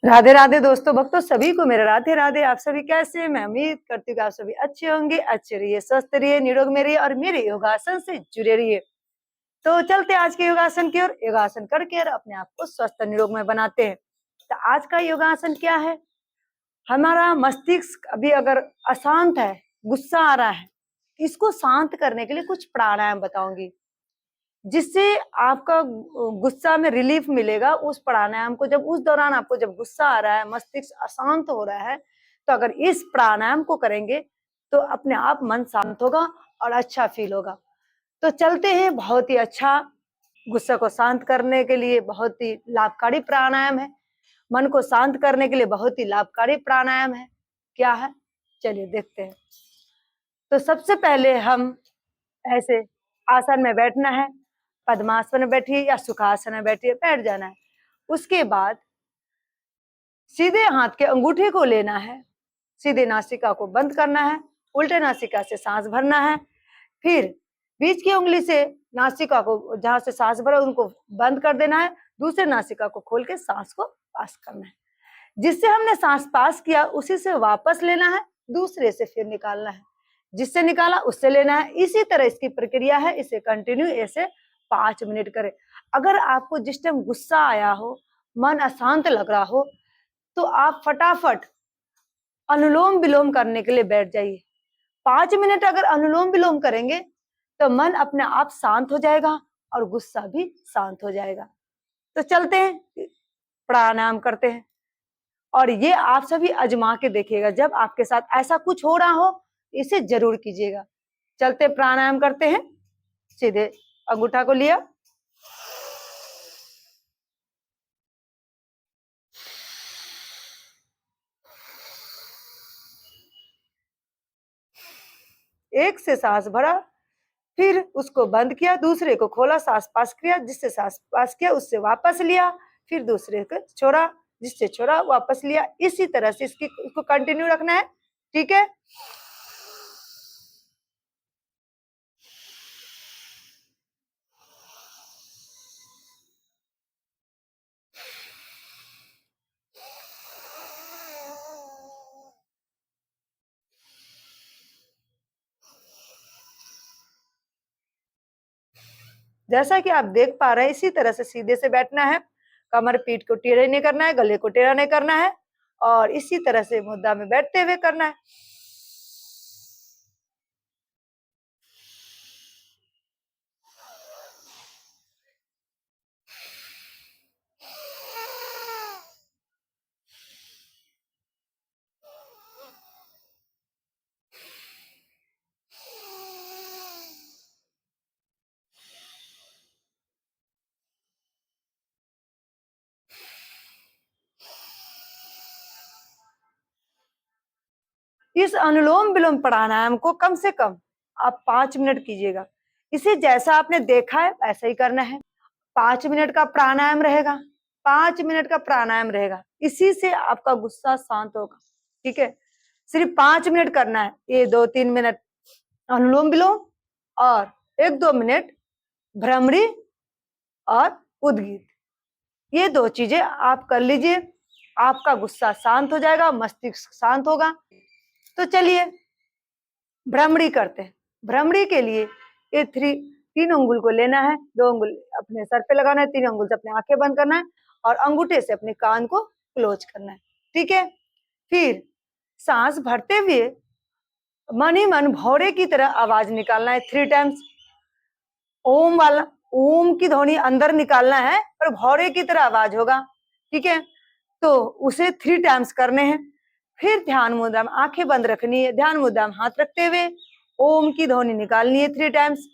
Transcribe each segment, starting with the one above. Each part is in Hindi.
राधे राधे दोस्तों भक्तों सभी को मेरा राधे राधे। आप सभी कैसे हैं? मैं उम्मीद करती हूँ कि आप सभी अच्छे होंगे, अच्छे रहिए, स्वस्थ रहिए, निरोग में रहिए और मेरे योगासन से जुड़े रहिए। तो चलते आज के योगासन की ओर। योगासन करके और अपने आप को स्वस्थ और निरोग में बनाते हैं। तो आज का योगासन क्या है? हमारा मस्तिष्क अभी अगर अशांत है, गुस्सा आ रहा है, इसको शांत करने के लिए कुछ प्राणायाम बताऊंगी, जिससे आपका गुस्सा में रिलीफ मिलेगा। उस प्राणायाम को जब उस दौरान आपको जब गुस्सा आ रहा है, मस्तिष्क अशांत हो रहा है, तो अगर इस प्राणायाम को करेंगे तो अपने आप मन शांत होगा और अच्छा फील होगा। तो चलते हैं। बहुत ही अच्छा, गुस्से को शांत करने के लिए बहुत ही लाभकारी प्राणायाम है। मन को शांत करने के लिए बहुत ही लाभकारी प्राणायाम है। क्या है, चलिए देखते हैं। तो सबसे पहले हम ऐसे आसन में बैठना है। पद्मासन में बैठिए या सुखासन में बैठिए, बैठ जाना है। उसके बाद सीधे हाथ के अंगूठे को लेना है, सीधे नासिका को बंद करना है, उल्टे नासिका से सांस भरना है। फिर बीच की उंगली से नासिका को, जहां से सांस भरा उनको बंद कर देना है। दूसरे नासिका को खोल के सांस को पास करना है। जिससे हमने सांस पास किया उसी से वापस लेना है, दूसरे से फिर निकालना है। जिससे निकाला उससे लेना है। इसी तरह इसकी प्रक्रिया है। इसे कंटिन्यू ऐसे 5 मिनट करें। अगर आपको जिस टाइम गुस्सा आया हो, मन अशांत लग रहा हो, तो आप फटाफट अनुलोम विलोम करने के लिए बैठ जाइए। 5 मिनट अगर अनुलोम विलोम करेंगे तो मन अपने आप शांत हो जाएगा और गुस्सा भी शांत हो जाएगा। तो चलते हैं, प्राणायाम करते हैं। और ये आप सभी आजमा के देखिएगा, जब आपके साथ ऐसा कुछ हो रहा हो इसे जरूर कीजिएगा। चलते प्राणायाम करते हैं। सीधे अंगूठा को लिया, एक से सांस भरा, फिर उसको बंद किया, दूसरे को खोला, सांस पास किया, जिससे सांस पास किया उससे वापस लिया, फिर दूसरे को छोड़ा, जिससे छोड़ा वापस लिया। इसी तरह से इसको कंटिन्यू रखना है। ठीक है। जैसा कि आप देख पा रहे हैं, इसी तरह से सीधे से बैठना है। कमर पीठ को टेढ़ा नहीं करना है, गले को टेढ़ा नहीं करना है, और इसी तरह से मुद्रा में बैठते हुए करना है। इस अनुलोम विलोम प्राणायाम को कम से कम आप 5 मिनट कीजिएगा। इसे जैसा आपने देखा है वैसा ही करना है। 5 मिनट का प्राणायाम रहेगा, 5 मिनट का प्राणायाम रहेगा। इसी से आपका गुस्सा शांत होगा। ठीक है। सिर्फ 5 मिनट करना है। ये 2-3 मिनट अनुलोम विलोम और 1-2 मिनट भ्रमरी और उद्गीत, ये 2 चीजें आप कर लीजिए। आपका गुस्सा शांत हो जाएगा, मस्तिष्क शांत होगा। तो चलिए भ्रमरी करते हैं। भ्रमरी के लिए ये 3 अंगुल को लेना है, 2 अंगुल अपने सर पे लगाना है, 3 अंगुल से अपने आंखें बंद करना है और अंगूठे से अपने कान को क्लोज करना है। ठीक है। फिर सांस भरते हुए मन ही मन भौरे की तरह आवाज निकालना है 3 टाइम्स। ओम वाला, ओम की ध्वनि अंदर निकालना है और भौरे की तरह आवाज होगा। ठीक है। तो उसे 3 टाइम्स करने हैं। फिर ध्यान मुद्रा में आंखें बंद रखनी है, ध्यान मुद्रा में हाथ रखते हुए ओम की ध्वनि निकालनी है 3 टाइम्स।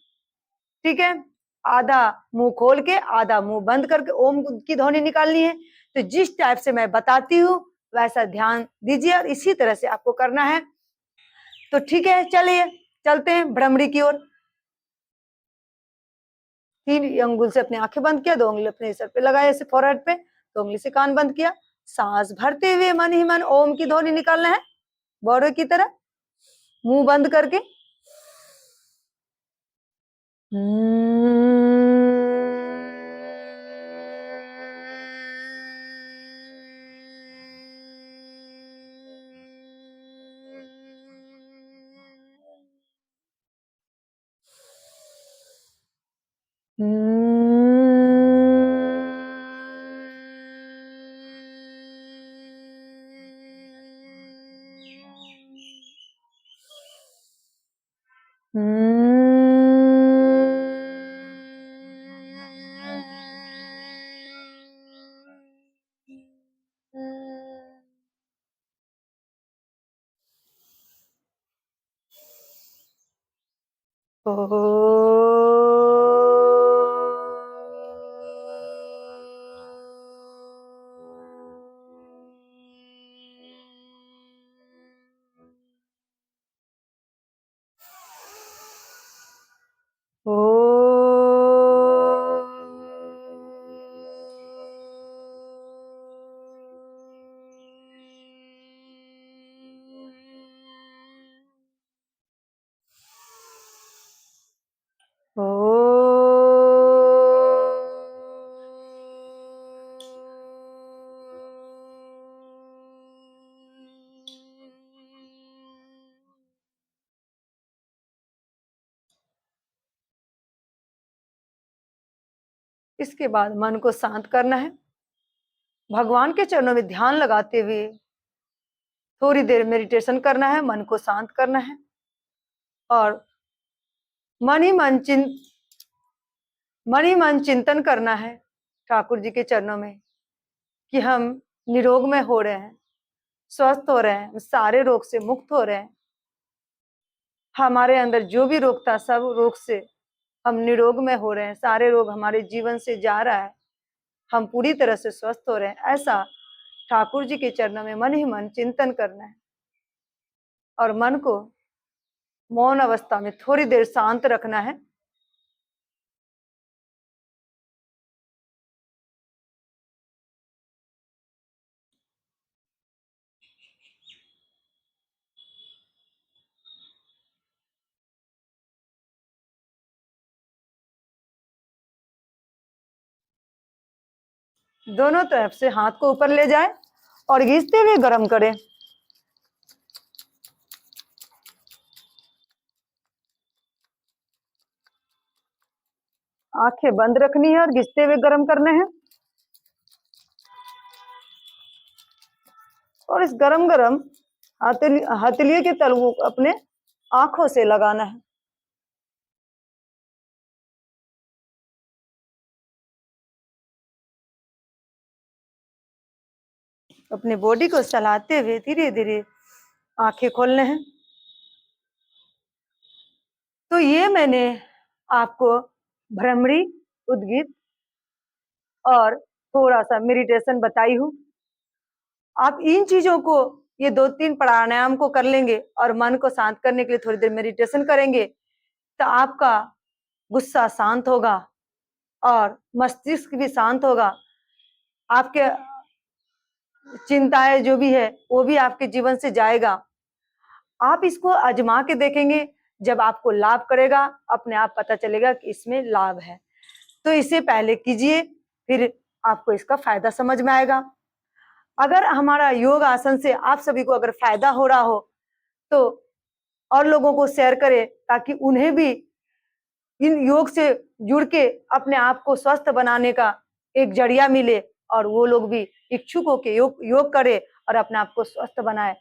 ठीक है। आधा मुंह खोल के आधा मुंह बंद करके ओम की ध्वनि निकालनी है। तो जिस टाइप से मैं बताती हूँ वैसा ध्यान दीजिए और इसी तरह से आपको करना है। तो ठीक है, चलिए चलते हैं भ्रमरी की ओर। 3 अंगुल से अपनी आंखें बंद किया, 2 अंगुल अपने सर पे लगाए ऐसे फोरहेड पे, 2 अंगुली से कान बंद किया। सांस भरते हुए मन ही मन ओम की ध्वनि निकालना है बौरे की तरह, मुंह बंद करके। इसके बाद मन को शांत करना है। भगवान के चरणों में ध्यान लगाते हुए थोड़ी देर मेडिटेशन करना है, मन को शांत करना है और मन ही मन चिंतन करना है ठाकुर जी के चरणों में कि हम निरोग में हो रहे हैं, स्वस्थ हो रहे हैं, सारे रोग से मुक्त हो रहे हैं। हमारे अंदर जो भी रोग था सब रोग से हम निरोग में हो रहे हैं, सारे रोग हमारे जीवन से जा रहा है, हम पूरी तरह से स्वस्थ हो रहे हैं। ऐसा ठाकुर जी के चरणों में मन ही मन चिंतन करना है और मन को मौन अवस्था में थोड़ी देर शांत रखना है। दोनों तरफ से हाथ को ऊपर ले जाए और घिसते हुए गर्म करें। आंखें बंद रखनी है और घिसते हुए गर्म करने हैं और इस गरम गरम हथेलियों के तलवों को अपने आंखों से लगाना है। अपने बॉडी को चलाते हुए धीरे धीरे आंखें खोलने हैं। तो ये मैंने आपको भ्रमरी, उद्गीत और थोड़ा सा मेडिटेशन बताई हूँ। आप इन चीजों को, ये 2-3 प्राणायाम को कर लेंगे और मन को शांत करने के लिए थोड़ी देर मेडिटेशन करेंगे तो आपका गुस्सा शांत होगा और मस्तिष्क भी शांत होगा। आपके चिंताएं जो भी है वो भी आपके जीवन से जाएगा। आप इसको आजमा के देखेंगे, जब आपको लाभ करेगा अपने आप पता चलेगा कि इसमें लाभ है। तो इसे पहले कीजिए, फिर आपको इसका फायदा समझ में आएगा। अगर हमारा योग आसन से आप सभी को अगर फायदा हो रहा हो तो और लोगों को शेयर करें ताकि उन्हें भी इन योग से जुड़ के अपने आप को स्वस्थ बनाने का एक जरिया मिले और वो लोग भी इच्छुक होकर योग करे और अपने आप को स्वस्थ बनाए।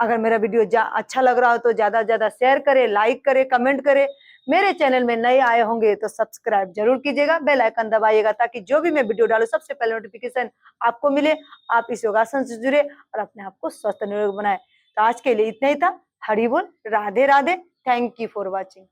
अगर मेरा वीडियो अच्छा लग रहा हो तो ज्यादा से ज्यादा शेयर करें, लाइक करें, कमेंट करें। मेरे चैनल में नए आए होंगे तो सब्सक्राइब जरूर कीजिएगा, बेल आइकन दबाइएगा ताकि जो भी मैं वीडियो डालूं सबसे पहले नोटिफिकेशन आपको मिले। आप इस योगासन से जुड़े और अपने आप को स्वस्थ निरोग बनाए। तो आज के लिए इतना ही था। हरि बोल, Radhe Radhe. Thank you for watching.